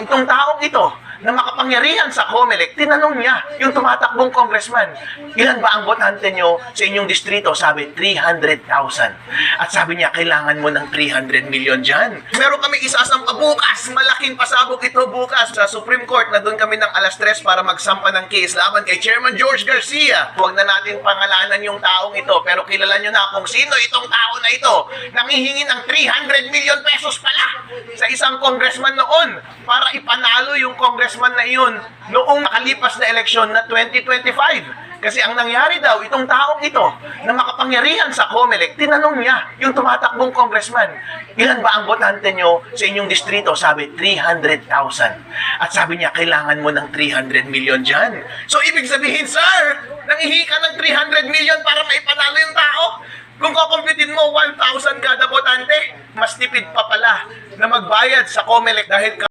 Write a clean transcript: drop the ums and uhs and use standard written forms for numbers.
Itong taong ito na makapangyarihan sa COMELEC, tinanong niya yung tumatakbong congressman, ilan ba ang botante nyo sa inyong distrito? Sabi, 300,000. At sabi niya, kailangan mo ng 300 million dyan. Meron kami isasampa bukas, malaking pasabog ito bukas sa Supreme Court na doon kami ng alas 3 para magsampa ng case laban kay Chairman George Garcia. Huwag na natin pangalanan yung taong ito, pero kilala nyo na kung sino itong tao na ito. Nangihingi ng 300 million pesos pala sa isang congressman noon para ipanalo yung congressman na iyon noong nakalipas na eleksyon na 2025. Kasi ang nangyari daw, itong taong ito na makapangyarihan sa COMELEC, tinanong niya yung tumatakbong congressman, ilan ba ang botante nyo sa inyong distrito? Sabi, 300,000. At sabi niya, kailangan mo ng 300 million dyan. So, ibig sabihin, sir, nangihingi ka ng 300 million para maipanalo yung tao? Kung kukumpitin mo 1,000 kada botante, mas tipid pa pala na magbayad sa COMELEC dahil